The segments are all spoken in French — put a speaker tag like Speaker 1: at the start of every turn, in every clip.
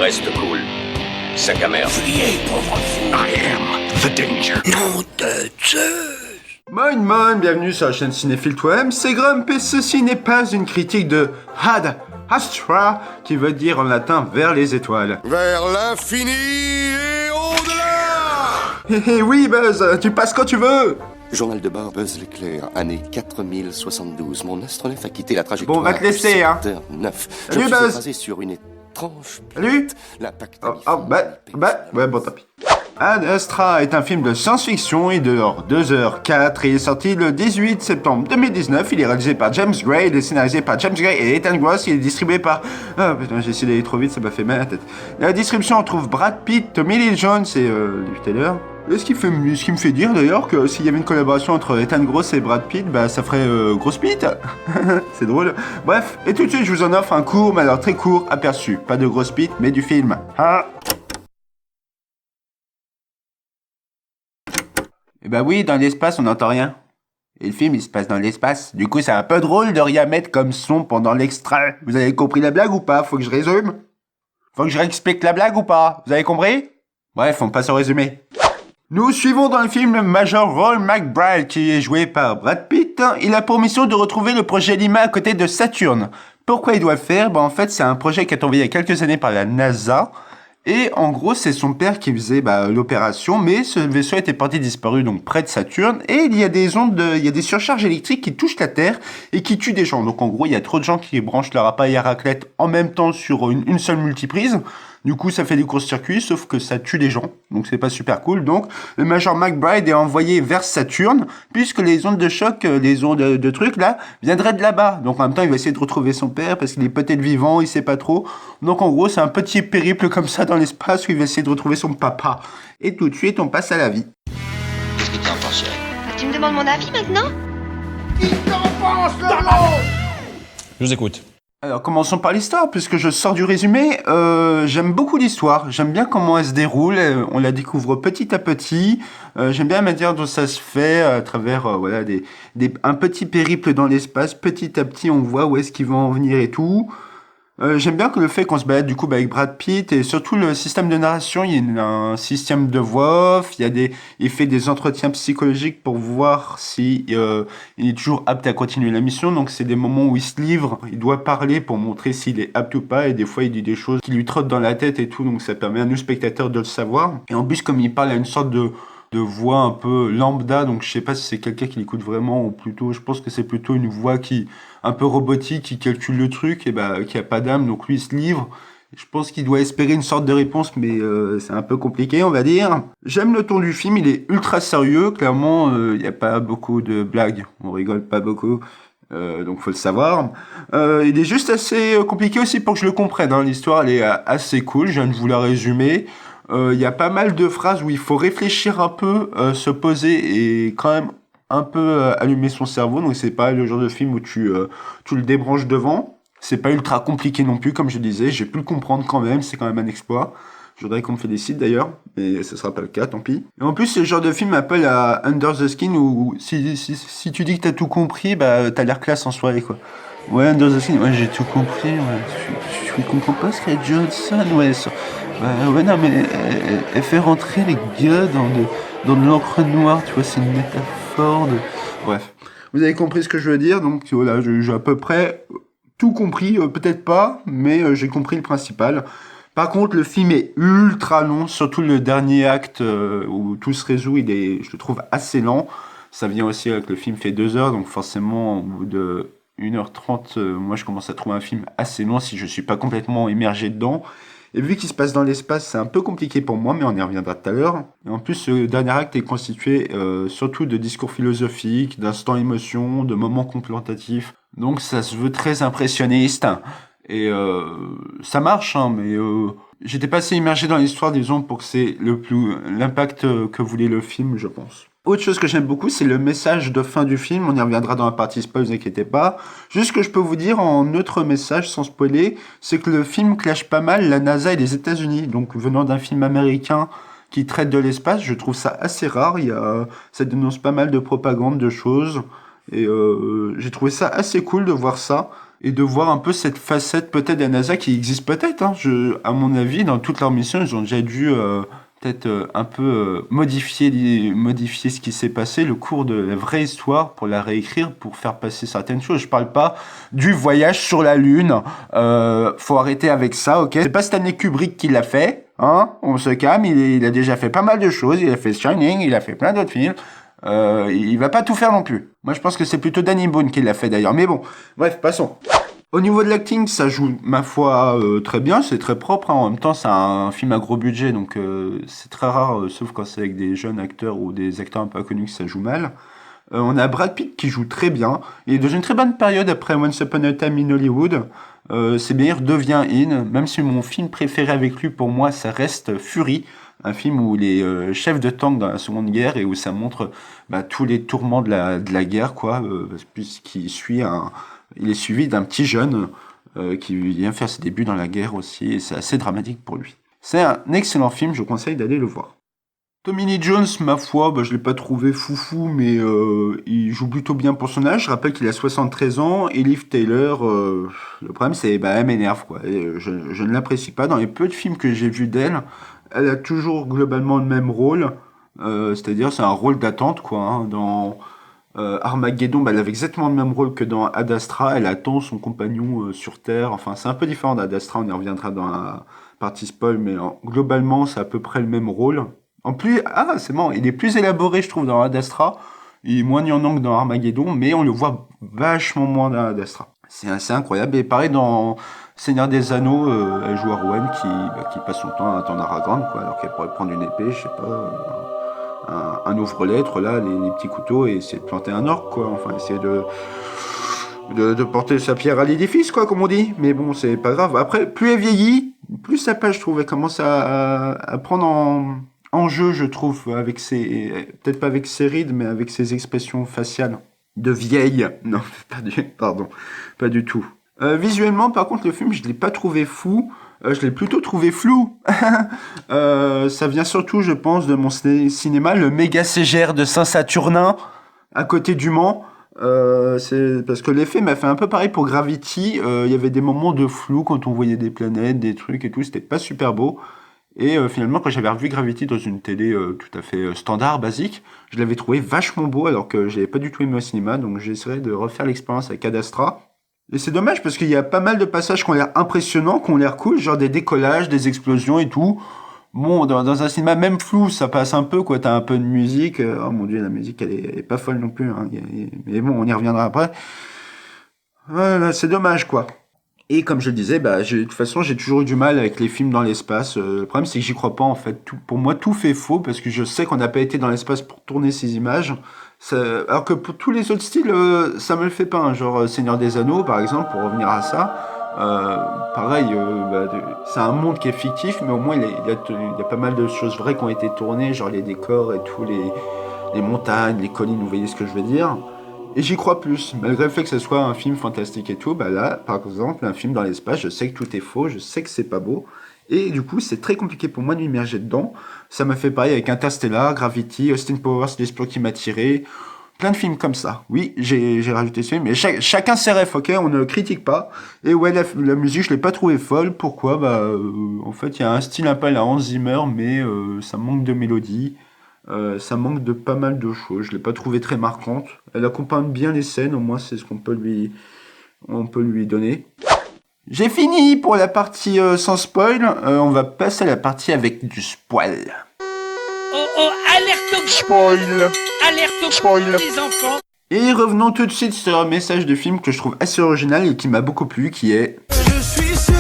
Speaker 1: Reste cool. Sac à merde.
Speaker 2: Fuyez, pauvre fou.
Speaker 1: I am the danger.
Speaker 2: Nom de Zeus.
Speaker 3: Moin, bienvenue sur la chaîne Cinéphile Toi-même, c'est Grump et ceci n'est pas une critique de Ad Astra, qui veut dire en latin vers les étoiles.
Speaker 4: Vers l'infini et au-delà.
Speaker 3: Oui Buzz, tu passes quand tu veux.
Speaker 4: Journal de bord Buzz l'éclair, année 4072. Mon astronef a quitté la trajectoire.
Speaker 3: Bon, va te laisser, hein.
Speaker 4: 7h09. Je
Speaker 3: Salut,
Speaker 4: me suis
Speaker 3: Buzz.
Speaker 4: écrasé sur une étrange...
Speaker 3: Salut.
Speaker 4: L'impact
Speaker 3: Ouais, bon, tant pis. Ad Astra est un film de science-fiction et dure 2h04 et est sorti le 18 septembre 2019. Il est réalisé par James Gray, il est scénarisé par James Gray et Ethan Gross. Il est distribué par... Ah putain, j'ai essayé d'aller trop vite, ça m'a fait mal à la tête. La distribution, on trouve Brad Pitt, Tommy Lee Jones et Liv Taylor. Et ce qui me fait dire d'ailleurs que s'il y avait une collaboration entre Ethan Gross et Brad Pitt, bah ça ferait Gross Pitt. C'est drôle. Bref, et tout de suite je vous en offre un court, mais alors très court, aperçu. Pas de Gross Pitt, mais du film. Ah. Et bah oui, dans l'espace on n'entend rien. Et le film il se passe dans l'espace. Du coup c'est un peu drôle de rien mettre comme son pendant l'extrait. Vous avez compris la blague ou pas? Faut que je résume? Faut que je réexplique la blague ou pas? Vous avez compris? Bref, on passe au résumé. Nous suivons dans le film le Major Roll McBride qui est joué par Brad Pitt. Il a pour mission de retrouver le projet Lima à côté de Saturne. Pourquoi il doit le faire? En fait c'est un projet qui est envoyé il y a quelques années par la NASA. Et en gros, c'est son père qui faisait l'opération, mais ce vaisseau était porté disparu donc près de Saturne. Et il y a des il y a des surcharges électriques qui touchent la Terre et qui tuent des gens. Donc en gros, il y a trop de gens qui branchent leur appareil à raclette en même temps sur une seule multiprise. Du coup, ça fait des courts-circuits, sauf que ça tue les gens. Donc c'est pas super cool. Donc le Major McBride est envoyé vers Saturne, puisque les ondes de choc, les ondes de trucs là, viendraient de là-bas. Donc en même temps, il va essayer de retrouver son père, parce qu'il est peut-être vivant, il sait pas trop. Donc en gros, c'est un petit périple comme ça dans l'espace où il va essayer de retrouver son papa. Et tout de suite, on passe à la vie.
Speaker 1: Qu'est-ce que t'en penses, Cyril?
Speaker 5: Tu me demandes mon avis maintenant?
Speaker 6: Je vous écoute.
Speaker 3: Alors commençons par l'histoire, puisque je sors du résumé. J'aime beaucoup l'histoire, j'aime bien comment elle se déroule, on la découvre petit à petit. J'aime bien la manière dont ça se fait à travers un petit périple dans l'espace. Petit à petit, on voit où est-ce qu'ils vont en venir et tout. J'aime bien que le fait qu'on se balade du coup avec Brad Pitt et surtout le système de narration, il y a un système de voix off, il fait des entretiens psychologiques pour voir si il est toujours apte à continuer la mission. Donc c'est des moments où il se livre, il doit parler pour montrer s'il est apte ou pas, et des fois il dit des choses qui lui trottent dans la tête et tout, donc ça permet à nous spectateurs de le savoir. Et en plus comme il parle à une sorte de voix un peu lambda, donc je sais pas si c'est quelqu'un qui l'écoute vraiment ou plutôt, je pense que c'est plutôt une voix qui un peu robotique, qui calcule le truc et qui a pas d'âme, donc lui il se livre. Je pense qu'il doit espérer une sorte de réponse, mais c'est un peu compliqué, on va dire. J'aime le ton du film, il est ultra sérieux, clairement, il y a pas beaucoup de blagues, on rigole pas beaucoup. Donc faut le savoir. Il est juste assez compliqué aussi pour que je le comprenne, hein. L'histoire elle est assez cool, je viens de vous la résumer. Il y a pas mal de phrases où il faut réfléchir un peu, se poser et quand même un peu allumer son cerveau. Donc c'est pas le genre de film où tu le débranches devant. C'est pas ultra compliqué non plus, comme je disais. J'ai pu le comprendre quand même, c'est quand même un exploit. Je voudrais qu'on me félicite d'ailleurs, mais ce sera pas le cas, tant pis. Et en plus, c'est le genre de film appelle à Under the Skin où si tu dis que t'as tout compris, t'as l'air classe en soirée, quoi. Ouais, Under the Skin, ouais, j'ai tout compris, ouais. Je comprends pas Scarlett Johansson, ouais. Ouais, non, mais elle fait rentrer les gars dans de l'encre noire, tu vois, c'est une métaphore de... Bref, vous avez compris ce que je veux dire, donc voilà, j'ai à peu près tout compris, peut-être pas, mais j'ai compris le principal. Par contre, le film est ultra long, surtout le dernier acte où tout se résout, je le trouve assez lent. Ça vient aussi avec le film fait 2 heures, donc forcément, au bout de 1h30, moi je commence à trouver un film assez long si je suis pas complètement immergé dedans. Et vu qu'il se passe dans l'espace, c'est un peu compliqué pour moi, mais on y reviendra tout à l'heure. Et en plus, ce dernier acte est constitué surtout de discours philosophiques, d'instants émotions, de moments contemplatifs. Donc ça se veut très impressionniste. Et ça marche, hein, mais j'étais pas assez immergé dans l'histoire, disons, pour que c'est l'impact que voulait le film, je pense. Autre chose que j'aime beaucoup, c'est le message de fin du film. On y reviendra dans la partie spoil, ne vous inquiétez pas. Juste ce que je peux vous dire en neutre message, sans spoiler, c'est que le film clash pas mal la NASA et les États-Unis. Donc venant d'un film américain qui traite de l'espace, je trouve ça assez rare. Ça dénonce pas mal de propagande, de choses. Et j'ai trouvé ça assez cool de voir ça. et de voir un peu cette facette peut-être de la NASA qui existe peut-être. Hein. À mon avis, dans toutes leurs missions, ils ont déjà dû peut-être un peu modifier ce qui s'est passé, le cours de la vraie histoire pour la réécrire, pour faire passer certaines choses. Je parle pas du voyage sur la Lune. Faut arrêter avec ça, ok? C'est pas Stanley Kubrick qui l'a fait, hein? On se calme, il a déjà fait pas mal de choses. Il a fait Shining, il a fait plein d'autres films. Il va pas tout faire non plus. Moi, je pense que c'est plutôt Danny Boone qui l'a fait d'ailleurs. Mais bon, bref, passons. Au niveau de l'acting, ça joue, ma foi, très bien, c'est très propre. Hein. En même temps, c'est un film à gros budget, donc c'est très rare, sauf quand c'est avec des jeunes acteurs ou des acteurs un peu connus, que ça joue mal. On a Brad Pitt qui joue très bien. Il est dans une très bonne période après Once Upon a Time in Hollywood. C'est bien, il redevient in. Même si mon film préféré avec lui, pour moi, ça reste Fury. Un film où il est chef de tank dans la Seconde Guerre et où ça montre tous les tourments de la guerre, quoi, puisqu'il il est suivi d'un petit jeune qui vient faire ses débuts dans la guerre aussi, et c'est assez dramatique pour lui. C'est un excellent film, je vous conseille d'aller le voir. Tommy Lee Jones, ma foi, je l'ai pas trouvé foufou, mais il joue plutôt bien pour son âge. Je rappelle qu'il a 73 ans, et Liv Taylor, le problème c'est, elle m'énerve, quoi. Et je ne l'apprécie pas. Dans les peu de films que j'ai vus d'elle, elle a toujours globalement le même rôle, c'est-à-dire c'est un rôle d'attente, quoi. Hein. Dans Armageddon, elle avait exactement le même rôle que dans Ad Astra. Elle attend son compagnon sur Terre. Enfin, c'est un peu différent d'Ad Astra, on y reviendra dans la partie spoil, mais globalement, c'est à peu près le même rôle. En plus, c'est marrant, il est plus élaboré, je trouve, dans Ad Astra. Il est moins gnangnan que dans Armageddon, mais on le voit vachement moins dans Ad Astra. C'est assez incroyable. Et pareil, dans Seigneur des Anneaux, elle joue Arwen qui passe son temps à attendre Aragorn, quoi, alors qu'elle pourrait prendre une épée, je sais pas... un ouvre-lettre, là, les petits couteaux, et essayer de planter un orque, quoi. Enfin, essayer de porter sa pierre à l'édifice, quoi, comme on dit. Mais bon, c'est pas grave. Après, plus elle vieillit, plus ça passe, je trouve. Elle commence à prendre en jeu, je trouve, avec peut-être pas avec ses rides, mais avec ses expressions faciales. De vieille. Non, pas du tout. Visuellement, par contre, le film, je l'ai pas trouvé fou. Je l'ai plutôt trouvé flou. Ça vient surtout, je pense, de mon cinéma, le méga CGR de Saint-Saturnin, à côté du Mans. C'est parce que l'effet m'a fait un peu pareil pour Gravity. Il y avait des moments de flou quand on voyait des planètes, des trucs et tout. C'était pas super beau. Et finalement, quand j'avais revu Gravity dans une télé tout à fait standard, basique, je l'avais trouvé vachement beau, alors que j'avais pas du tout aimé au cinéma. Donc j'essaierai de refaire l'expérience avec Ad Astra. Et c'est dommage parce qu'il y a pas mal de passages qui ont l'air impressionnants, qui ont l'air cool, genre des décollages, des explosions et tout. Bon, dans un cinéma même flou, ça passe un peu, quoi. T'as un peu de musique. Oh mon dieu, la musique, elle est pas folle non plus. Hein. Mais bon, on y reviendra après. Voilà, c'est dommage, quoi. Et comme je le disais, de toute façon, j'ai toujours eu du mal avec les films dans l'espace. Le problème, c'est que j'y crois pas, en fait. Pour moi, tout fait faux, parce que je sais qu'on n'a pas été dans l'espace pour tourner ces images. Alors que pour tous les autres styles, ça me le fait pas. Hein. Genre Seigneur des Anneaux, par exemple, pour revenir à ça. Pareil, c'est un monde qui est fictif, mais au moins, il y a pas mal de choses vraies qui ont été tournées, genre les décors et tout, les montagnes, les collines, vous voyez ce que je veux dire. Et j'y crois plus, malgré le fait que ce soit un film fantastique et tout, là, par exemple, un film dans l'espace, je sais que tout est faux, je sais que c'est pas beau, et du coup, c'est très compliqué pour moi de m'immerger dedans. Ça m'a fait pareil avec Interstellar, Gravity, Austin Powers, l'espion qui m'a tiré, plein de films comme ça. Oui, j'ai rajouté ce film, mais chacun ses refs, ok, on ne critique pas. Et ouais, la musique, je l'ai pas trouvé folle, pourquoi en fait, il y a un style un peu à la Hans Zimmer, mais ça manque de mélodie. Ça manque de pas mal de choses. Je l'ai pas trouvée très marquante. Elle accompagne bien les scènes, au moins c'est ce qu'on peut lui donner. J'ai fini pour la partie sans spoil. On va passer à la partie avec du spoil.
Speaker 2: Oh, alerte au spoil. Alerte au spoil, les enfants.
Speaker 3: Et revenons tout de suite sur un message de film que je trouve assez original et qui m'a beaucoup plu, qui est... Je suis seul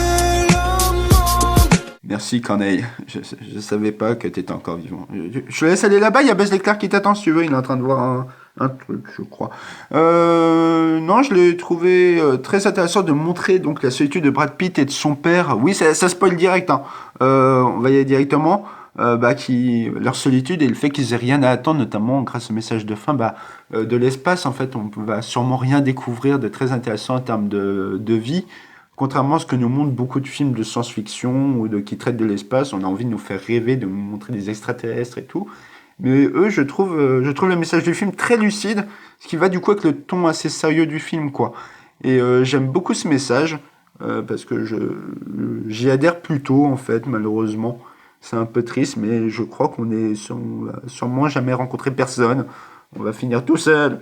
Speaker 3: au monde. Merci Corneille, je savais pas que t'étais encore vivant. Je te laisse aller là-bas, il y a Buzz l'éclair qui t'attend si tu veux, il est en train de voir un truc, je crois. Non, je l'ai trouvé très intéressant de montrer donc la solitude de Brad Pitt et de son père. Oui, ça spoil direct, hein. On va y aller directement. Leur solitude et le fait qu'ils aient rien à attendre, notamment grâce au message de fin de l'espace. En fait, on va sûrement rien découvrir de très intéressant en termes de vie. Contrairement à ce que nous montrent beaucoup de films de science-fiction ou qui traitent de l'espace, on a envie de nous faire rêver, de nous montrer des extraterrestres et tout. Mais eux, je trouve le message du film très lucide, ce qui va du coup avec le ton assez sérieux du film, quoi. Et j'aime beaucoup ce message, parce que j'y adhère plutôt, en fait, malheureusement. C'est un peu triste, mais je crois qu'on va sûrement jamais rencontrer personne. On va finir tout seul.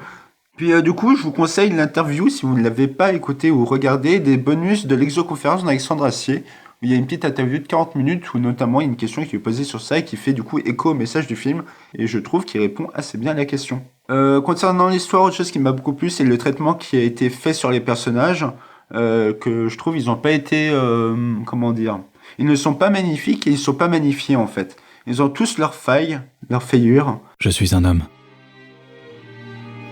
Speaker 3: Puis du coup, je vous conseille l'interview, si vous ne l'avez pas écouté ou regardé, des bonus de l'exoconférence d'Alexandre Astier. Il y a une petite interview de 40 minutes où notamment il y a une question qui est posée sur ça et qui fait du coup écho au message du film. Et je trouve qu'il répond assez bien à la question. Concernant l'histoire, autre chose qui m'a beaucoup plu, c'est le traitement qui a été fait sur les personnages. Que je trouve ils n'ont pas été... comment dire, ils ne sont pas magnifiques et ils ne sont pas magnifiés en fait. Ils ont tous leurs failles, leurs fêlures.
Speaker 5: Je suis un homme.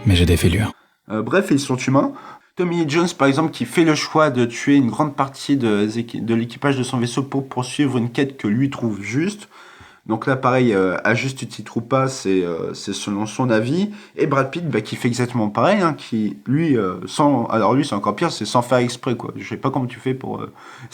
Speaker 5: Mais j'ai des fêlures.
Speaker 3: Bref, ils sont humains. Tommy Lee Jones, par exemple, qui fait le choix de tuer une grande partie de l'équipage de son vaisseau pour poursuivre une quête que lui trouve juste. Donc là, pareil, à juste titre ou pas, c'est selon son avis. Et Brad Pitt, qui fait exactement pareil, hein, qui, lui, alors lui, c'est encore pire, c'est sans faire exprès, quoi. Je sais pas comment tu fais pour...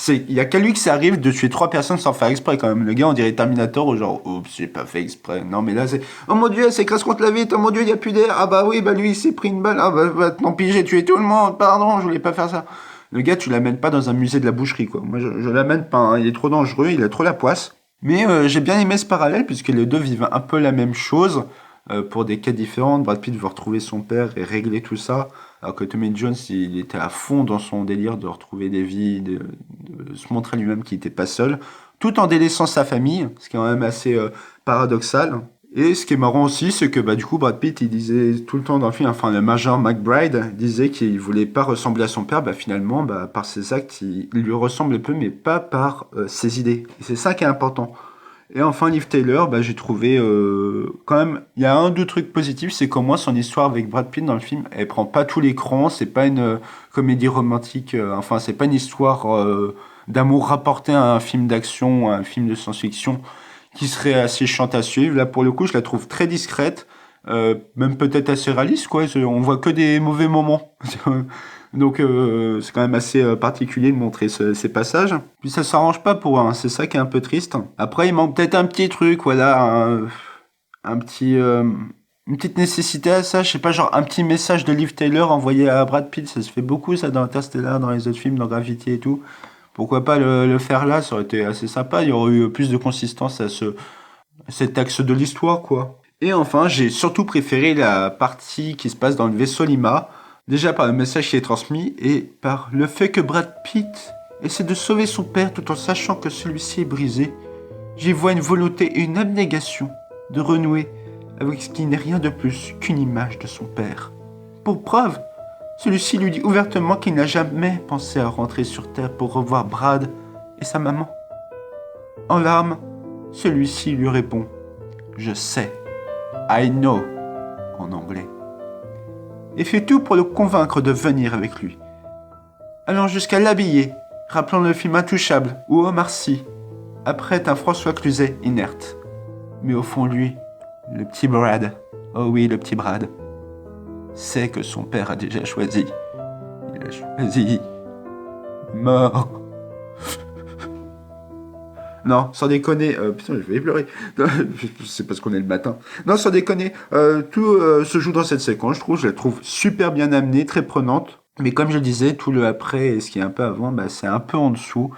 Speaker 3: il y a qu'à lui que ça arrive de tuer 3 personnes sans faire exprès, quand même. Le gars, on dirait Terminator, genre, oups, j'ai pas fait exprès. Non, mais là, c'est... Oh mon Dieu, elle s'écrase contre la vitre, oh mon Dieu, il y a plus d'air. Ah bah oui, lui, il s'est pris une balle. Ah bah tant pis, j'ai tué tout le monde, pardon, je voulais pas faire ça. Le gars, tu l'amènes pas dans un musée de la boucherie, quoi. Moi, je l'amène pas, hein. Il est trop dangereux, il a trop la poisse. Mais j'ai bien aimé ce parallèle, puisque les deux vivent un peu la même chose, pour des cas différents. Brad Pitt veut retrouver son père et régler tout ça, alors que Tommy Lee Jones, il était à fond dans son délire de retrouver des vies, de se montrer lui-même qu'il n'était pas seul, tout en délaissant sa famille, ce qui est quand même assez paradoxal. Et ce qui est marrant aussi, c'est que du coup Brad Pitt, il disait tout le temps dans le film, enfin le Major McBride disait qu'il voulait pas ressembler à son père, finalement, par ses actes, il lui ressemble un peu, mais pas par ses idées. Et c'est ça qui est important. Et enfin, Liv Taylor, j'ai trouvé quand même, il y a 2 trucs positifs, c'est qu'au moins son histoire avec Brad Pitt dans le film, elle prend pas tout l'écran, c'est pas une comédie romantique, c'est pas une histoire d'amour rapportée à un film d'action, à un film de science-fiction, qui serait assez chiante à suivre. Là, pour le coup, je la trouve très discrète, même peut-être assez réaliste, quoi. On voit que des mauvais moments. Donc, c'est quand même assez particulier de montrer ces passages. Puis ça s'arrange pas pour eux, hein. C'est ça qui est un peu triste. Après, il manque peut-être un petit truc, voilà, une petite nécessité à ça. Je sais pas, genre un petit message de Liv Taylor envoyé à Brad Pitt. Ça se fait beaucoup, ça, dans Interstellar, dans les autres films, dans Gravity et tout. Pourquoi pas le faire là, ça aurait été assez sympa, il y aurait eu plus de consistance à cet axe de l'histoire, quoi. Et enfin, j'ai surtout préféré la partie qui se passe dans le vaisseau Lima, déjà par le message qui est transmis, et par le fait que Brad Pitt essaie de sauver son père tout en sachant que celui-ci est brisé. J'y vois une volonté et une abnégation de renouer avec ce qui n'est rien de plus qu'une image de son père. Pour preuve, celui-ci lui dit ouvertement qu'il n'a jamais pensé à rentrer sur Terre pour revoir Brad et sa maman. En larmes, celui-ci lui répond « Je sais, I know » en anglais, et fait tout pour le convaincre de venir avec lui, allant jusqu'à l'habiller, rappelant le film Intouchable où Omar Sy apprête un François Cluzet inerte. Mais au fond lui, le petit Brad, oh oui le petit Brad, sait que son père a déjà choisi. Il a choisi... mort. Non, sans déconner... putain, je vais pleurer. C'est parce qu'on est le matin. Non, sans déconner. Tout se joue dans cette séquence, je la trouve super bien amenée, très prenante. Mais comme je le disais, tout le après et ce qui est un peu avant, c'est un peu en dessous.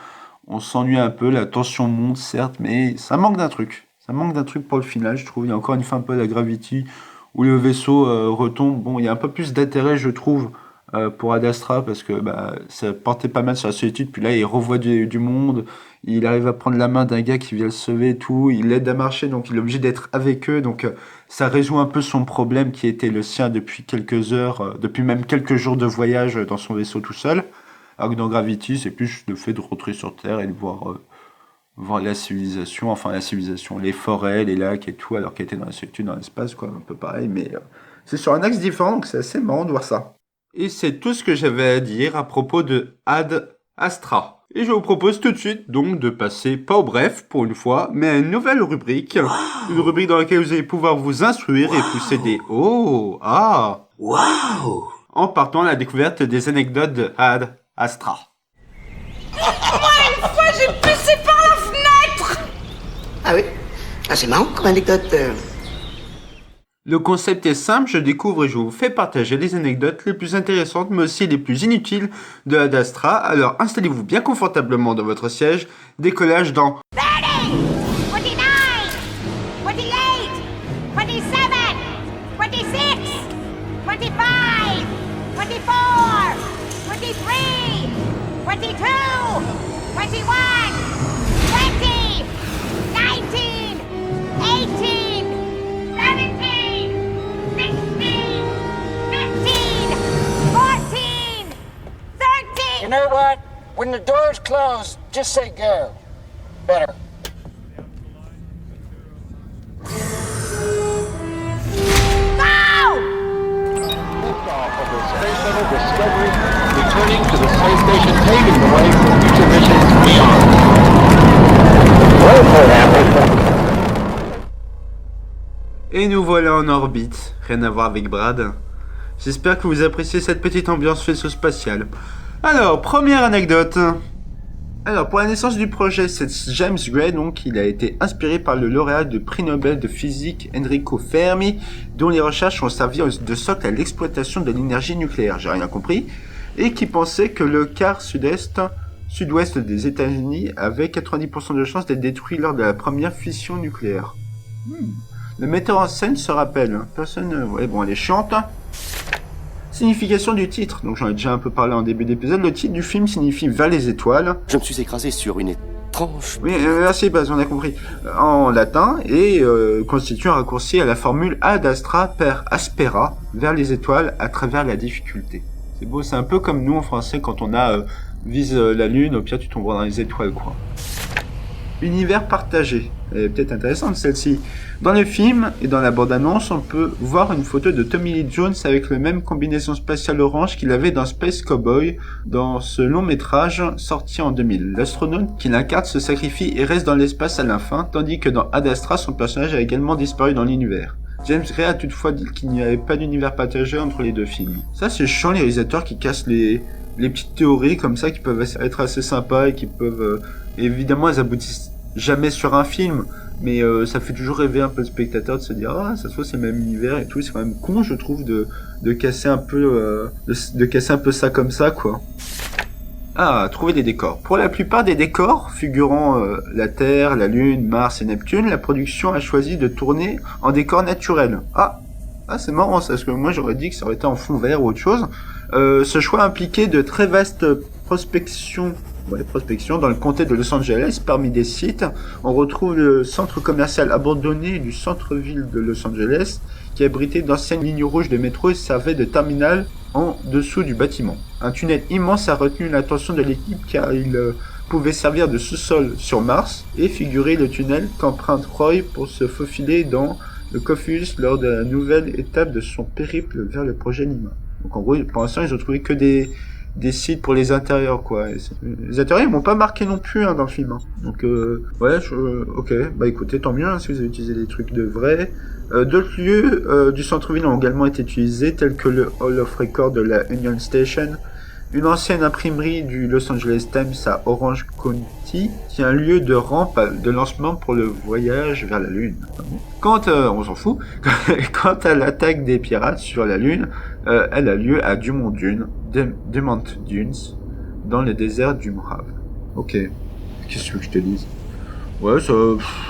Speaker 3: On s'ennuie un peu, la tension monte, certes, mais ça manque d'un truc. Ça manque d'un truc pour le final, je trouve. Il y a encore une fois un peu la Gravity... où le vaisseau retombe. Bon, il y a un peu plus d'intérêt, je trouve, pour Ad Astra, parce que ça portait pas mal sur la solitude, puis là, il revoit du monde, il arrive à prendre la main d'un gars qui vient le sauver et tout, il l'aide à marcher, donc il est obligé d'être avec eux, donc ça résout un peu son problème qui était le sien depuis quelques heures, depuis même quelques jours de voyage dans son vaisseau tout seul, alors que dans Gravity, c'est plus le fait de rentrer sur Terre et de voir la civilisation, les forêts, les lacs et tout, alors qu'elle était dans la solitude, dans l'espace, quoi, un peu pareil, mais c'est sur un axe différent, donc c'est assez marrant de voir ça. Et c'est tout ce que j'avais à dire à propos de Ad Astra. Et je vous propose tout de suite, donc, de passer, pas au bref, pour une fois, mais à une nouvelle rubrique, une rubrique dans laquelle vous allez pouvoir vous instruire et pousser des « Oh !»« Ah !» en partant à la découverte des anecdotes de Ad Astra.
Speaker 2: Une fois, j'ai poussé par la fenêtre.
Speaker 7: Ah oui? Ah, c'est marrant comme anecdote.
Speaker 3: Le concept est simple, je découvre et je vous fais partager les anecdotes les plus intéressantes mais aussi les plus inutiles de Ad Astra. Alors installez-vous bien confortablement dans votre siège, décollage dans
Speaker 7: 30, 29, 28, 27, 26, 25, 24, 23, 22, 21, 20, 19, 18, 17, 16, 15, 14, 13.
Speaker 8: You know what? When the doors close, just say go. Better.
Speaker 7: Go!
Speaker 8: Returning to the space station, paving the way for future missions beyond.
Speaker 3: Et nous voilà en orbite, rien à voir avec Brad. J'espère que vous appréciez cette petite ambiance vaisseau spatial. Alors, première anecdote. Alors, pour la naissance du projet, c'est James Gray, donc il a été inspiré par le lauréat du prix Nobel de physique Enrico Fermi, dont les recherches ont servi de socle à l'exploitation de l'énergie nucléaire, j'ai rien compris, et qui pensait que le quart sud-ouest des États-Unis avait 90% de chances d'être détruit lors de la première fission nucléaire. Le metteur en scène se rappelle, personne... Ouais, bon, elle est chiante. Signification du titre, donc j'en ai déjà un peu parlé en début d'épisode, le titre du film signifie Vers les étoiles.
Speaker 4: Je me suis écrasé sur une étrange...
Speaker 3: Oui, merci Baz, on a compris. En latin, et constitue un raccourci à la formule Ad Astra per aspera, vers les étoiles à travers la difficulté. C'est beau, c'est un peu comme nous en français quand on a vise la lune, au pire tu tomberas dans les étoiles, quoi. Univers partagé. Elle est peut-être intéressante celle-ci. Dans le film et dans la bande-annonce, on peut voir une photo de Tommy Lee Jones avec le même combinaison spatiale orange qu'il avait dans Space Cowboy dans ce long métrage sorti en 2000. L'astronaute qu'il incarne se sacrifie et reste dans l'espace à la fin, tandis que dans Ad Astra, son personnage a également disparu dans l'univers. James Gray a toutefois dit qu'il n'y avait pas d'univers partagé entre les deux films. Ça c'est chiant, les réalisateurs qui cassent les petites théories comme ça qui peuvent être assez sympas et qui peuvent... évidemment elles aboutissent jamais sur un film, mais ça fait toujours rêver un peu le spectateur de se dire ah ça se voit c'est le même univers et tout. C'est quand même con je trouve de casser un peu de casser un peu ça comme ça quoi. Ah, trouver des décors. Pour la plupart des décors figurant la Terre, la Lune, Mars et Neptune, la production a choisi de tourner en décors naturels. Ah c'est marrant ça, parce que moi j'aurais dit que ça aurait été en fond vert ou autre chose. Ce choix impliquait de très vastes prospections dans le comté de Los Angeles. Parmi des sites, on retrouve le centre commercial abandonné du centre-ville de Los Angeles, qui abritait d'anciennes lignes rouges de métro et servait de terminal en dessous du bâtiment. Un tunnel immense a retenu l'attention de l'équipe car il pouvait servir de sous-sol sur Mars et figurer le tunnel qu'emprunte Roy pour se faufiler dans le Coffus lors de la nouvelle étape de son périple vers le projet Lima. Donc en gros, pour l'instant, ils ont trouvé que des sites pour les intérieurs, quoi. Les intérieurs, ils m'ont pas marqué non plus dans le film. Donc, ouais, ok. Bah écoutez, tant mieux si vous avez utilisé des trucs de vrai. D'autres lieux du centre-ville ont également été utilisés, tels que le Hall of Record de la Union Station, une ancienne imprimerie du Los Angeles Times à Orange County, qui est un lieu de rampe de lancement pour le voyage vers la Lune. On s'en fout. Quant à l'attaque des pirates sur la Lune, elle a lieu à Dumont Dunes, dans le désert du Mojave. Ok. Qu'est-ce que je te dise? Ouais,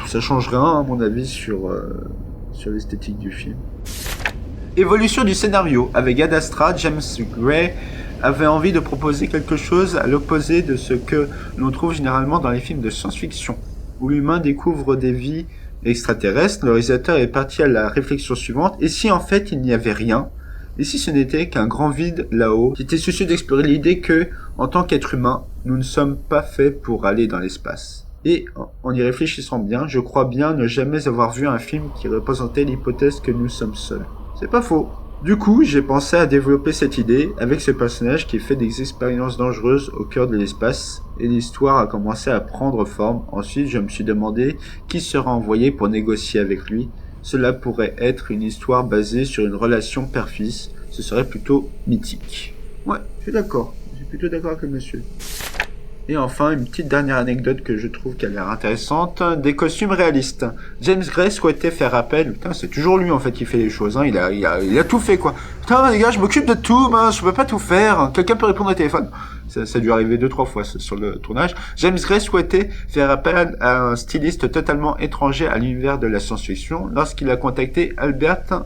Speaker 3: ça change rien à mon avis sur l'esthétique du film. Évolution du scénario. Avec Ad Astra, James Gray avait envie de proposer quelque chose à l'opposé de ce que l'on trouve généralement dans les films de science-fiction, où l'humain découvre des vies extraterrestres. Le réalisateur est parti à la réflexion suivante: et si en fait il n'y avait rien? Et si ce n'était qu'un grand vide là-haut, qui était soucieux d'explorer l'idée que, en tant qu'être humain, nous ne sommes pas faits pour aller dans l'espace. Et, en y réfléchissant bien, je crois bien ne jamais avoir vu un film qui représentait l'hypothèse que nous sommes seuls. C'est pas faux. Du coup, j'ai pensé à développer cette idée avec ce personnage qui fait des expériences dangereuses au cœur de l'espace, et l'histoire a commencé à prendre forme. Ensuite, je me suis demandé qui sera envoyé pour négocier avec lui. Cela pourrait être une histoire basée sur une relation père-fils. Ce serait plutôt mythique. Ouais, je suis d'accord. Je suis plutôt d'accord avec le monsieur. Et enfin, une petite dernière anecdote que je trouve qui a l'air intéressante, des costumes réalistes. James Gray souhaitait faire appel, putain, c'est toujours lui en fait qui fait les choses, hein. Il a tout fait quoi. Putain les gars, je m'occupe de tout, je peux pas tout faire, quelqu'un peut répondre au téléphone. Ça a dû arriver 2-3 fois sur le tournage. James Gray souhaitait faire appel à un styliste totalement étranger à l'univers de la science-fiction lorsqu'il a contacté Albert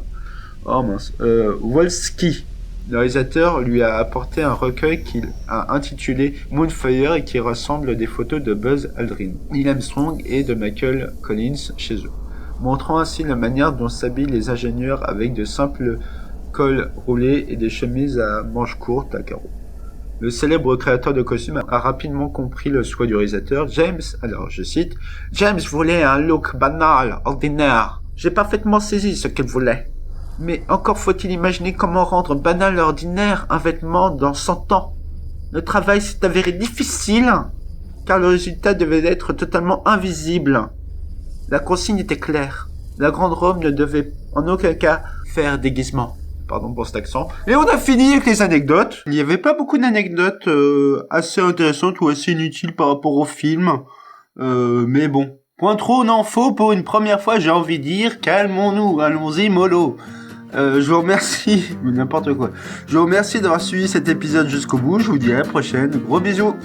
Speaker 3: Wolski. Le réalisateur lui a apporté un recueil qu'il a intitulé Moonfire et qui rassemble des photos de Buzz Aldrin, Neil Armstrong et de Michael Collins chez eux, montrant ainsi la manière dont s'habillent les ingénieurs avec de simples cols roulés et des chemises à manches courtes à carreaux. Le célèbre créateur de costumes a rapidement compris le souhait du réalisateur. Je cite, « James voulait un look banal, ordinaire. J'ai parfaitement saisi ce qu'il voulait. Mais encore faut-il imaginer comment rendre banal et ordinaire un vêtement dans 100 ans. Le travail s'est avéré difficile, car le résultat devait être totalement invisible. La consigne était claire. La grande robe ne devait en aucun cas faire déguisement. » Pardon pour cet accent. Et on a fini avec les anecdotes. Il n'y avait pas beaucoup d'anecdotes assez intéressantes ou assez inutiles par rapport au film. Mais bon. Point trop n'en faut pour une première fois, j'ai envie de dire. Calmons-nous, allons-y mollo. Je vous remercie. N'importe quoi. Je vous remercie d'avoir suivi cet épisode jusqu'au bout. Je vous dis à la prochaine. Gros bisous.